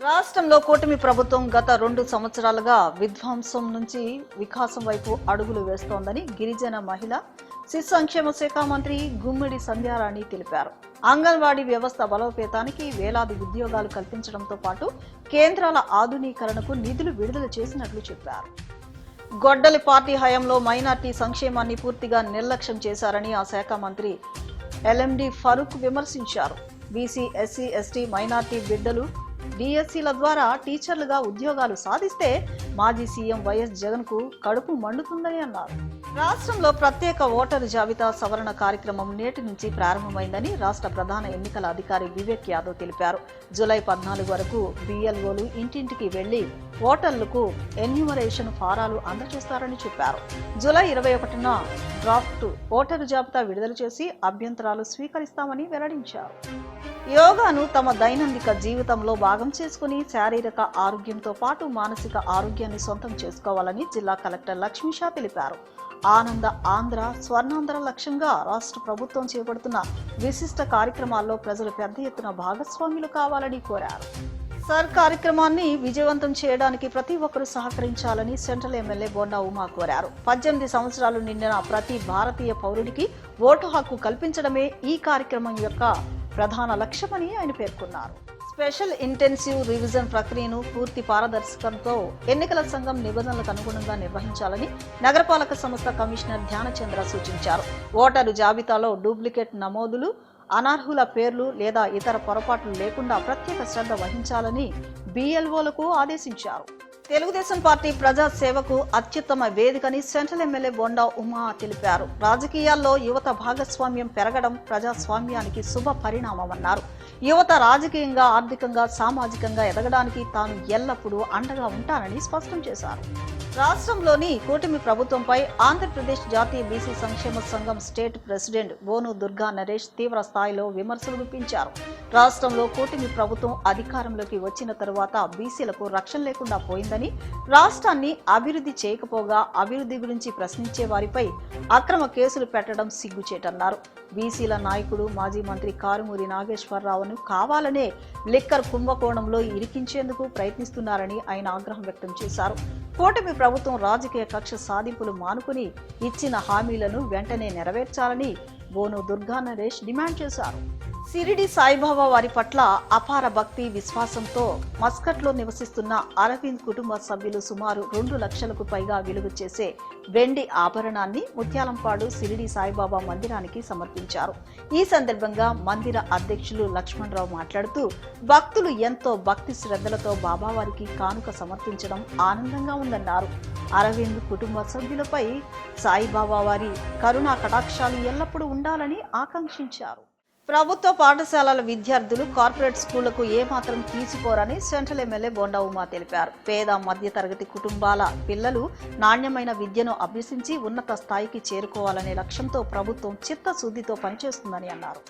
రాష్ట్రంలో కూటమి ప్రభుత్వం గత 2 సంవత్సరాలుగా విధ్వంసం నుంచి వికాసం వైపు అడుగులు వేస్తోందని గిరిజన మహిళ శిశు సంక్షేమ శాఖ మంత్రి గుమ్మిడి సంధ్యారాణి తెలిపారు. అంగన్వాడీ వ్యవస్థ బలోపేతానికి వేలాది ఉద్యోగాలు కల్పించడంతో పాటు కేంద్రాల ఆధునీకరణకు నిధులు విడుదల చేసినట్లు చెప్పారు. గొడ్డలి పార్టీ హయాంలో మైనార్టీ సంక్షేమాన్ని పూర్తిగా నిర్లక్ష్యం చేశారని ఆ శాఖ మంత్రి ఎల్ఎండి ఫరూక్ విమర్శించారు. బీసీ, ఎస్సీ, ఎస్టీ, మైనార్టీ బిడ్డలు డిఎస్సీల ద్వారా టీచర్లుగా ఉద్యోగాలు సాధిస్తే మాజీ సీఎం వైఎస్ జగన్ కు కడుపు మండుతుందని అన్నారు. రాష్ట్రంలో ప్రత్యేక ఓటరు జాబితా సవరణ కార్యక్రమం నేటి నుంచి ప్రారంభమైందని రాష్ట్ర ప్రధాన ఎన్నికల అధికారి వివేక్ యాదవ్ తెలిపారు. జూలై 14 వరకు బిఎల్ఓలు ఇంటింటికి వెళ్లి ఓటర్లకు ఎన్యూమరేషన్ ఫారాలు అందజేస్తారని చెప్పారు. జూలై 21న డ్రాఫ్ట్ ఓటరు జాబితా విడుదల చేసి అభ్యంతరాలు స్వీకరిస్తామని వెల్లడించారు. యోగాను తమ దైనందిక జీవితంలో భాగం చేసుకుని శారీరక ఆరోగ్యంతో పాటు మానసిక ఆరోగ్యాన్ని సొంతం చేసుకోవాలని జిల్లా కలెక్టర్ లక్ష్మీషా తెలిపారు. ఆనంద ఆంధ్ర, స్వర్ణాంధ్ర లక్ష్యంగా రాష్ట్ర ప్రభుత్వం చేపడుతున్న విశిష్ట కార్యక్రమాల్లో ప్రజలు పెద్ద ఎత్తున భాగస్వాములు కావాలని కోరారు. సర్ కార్యక్రమాన్ని విజయవంతం చేయడానికి ప్రతి ఒక్కరూ సహకరించాలని సెంట్రల్ ఎమ్మెల్యే బోండా ఉమా కోరారు. 18 సంవత్సరాలు నిండిన ప్రతి భారతీయ పౌరుడికి ఓటు హక్కు కల్పించడమే ఈ కార్యక్రమం యొక్క ప్రధాన లక్ష్యమని ఆయన పేర్కొన్నారు. స్పెషల్ ఇంటెన్సివ్ రివిజన్ ప్రక్రియను పూర్తి పారదర్శకంతో ఎన్నికల సంఘం నిబంధనలకు అనుగుణంగా నిర్వహించాలని నగరపాలక సంస్థ కమిషనర్ ధ్యానచంద్ర సూచించారు. ఓటరు జాబితాలో డూప్లికేట్ నమోదులు, అనర్హుల పేర్లు లేదా ఇతర పొరపాట్లు లేకుండా ప్రత్యేక శ్రద్ధ వహించాలని బిఎల్ఓలకు ఆదేశించారు. తెలుగుదేశం పార్టీ ప్రజా సేవకు అత్యుత్తమ వేదికని సెంట్రల్ ఎమ్మెల్యే బొండా ఉమా తెలిపారు. రాజకీయాల్లో యువత భాగస్వామ్యం పెరగడం ప్రజాస్వామ్యానికి శుభ పరిణామమన్నారు. యువత రాజకీయంగా, ఆర్థికంగా, సామాజికంగా ఎదగడానికి తాను ఎల్లప్పుడూ అండగా ఉంటానని స్పష్టం చేశారు. రాష్ట్రంలోని కూటమి ప్రభుత్వంపై ఆంధ్రప్రదేశ్ జాతీయ బీసీ సంక్షేమ సంఘం స్టేట్ ప్రెసిడెంట్ బోను దుర్గా నరేష్ తీవ్ర స్థాయిలో విమర్శలు గుప్పించారు. రాష్ట్రంలో కూటమి ప్రభుత్వం అధికారంలోకి వచ్చిన తరువాత బీసీలకు రక్షణ లేకుండా పోయిందని, రాష్ట్రాన్ని అభివృద్ధి చేయకపోగా అభివృద్ధి గురించి ప్రశ్నించే వారిపై అక్రమ కేసులు పెట్టడం సిగ్గుచేటన్నారు. బీసీల నాయకుడు మాజీ మంత్రి కారుమూరి నాగేశ్వరరావును కావాలనే లిక్కర్ కుంభకోణంలో ఇరికించేందుకు ప్రయత్నిస్తున్నారని ఆయన ఆగ్రహం వ్యక్తం చేశారు. కూటమి ప్రభుత్వం రాజకీయ కక్ష సాధింపులు మానుకుని ఇచ్చిన హామీలను వెంటనే నెరవేర్చాలని బోను దుర్గా నరేష్ డిమాండ్ చేశారు. సిరిడి సాయిబాబా వారి పట్ల అపార భక్తి విశ్వాసంతో మస్కట్లో నివసిస్తున్న అరవింద్ కుటుంబ సభ్యులు సుమారు 2 లక్షలకు పైగా విలువ చేసే వెండి ఆభరణాన్ని ముత్యాలంపాడు సిరిడి సాయిబాబా మందిరానికి సమర్పించారు. ఈ సందర్భంగా మందిర అధ్యక్షులు లక్ష్మణరావు మాట్లాడుతూ, భక్తులు ఎంతో భక్తి శ్రద్ధలతో బాబావారికి కానుక సమర్పించడం ఆనందంగా ఉందన్నారు. అరవింద్ కుటుంబ సభ్యులపై సాయిబాబా వారి కరుణా కటాక్షాలు ఎల్లప్పుడూ ఉండాలని ఆకాంక్షించారు. ప్రభుత్వ పాఠశాలల విద్యార్థులు కార్పొరేట్ స్కూళ్లకు ఏమాత్రం తీసిపోరని సెంట్రల్ ఎమ్మెల్యే బొండా ఉమా తెలిపారు. పేద మధ్య తరగతి కుటుంబాల పిల్లలు నాణ్యమైన విద్యను అభ్యసించి ఉన్నత స్థాయికి చేరుకోవాలనే లక్ష్యంతో ప్రభుత్వం చిత్తశుద్ధితో పనిచేస్తుందని అన్నారు.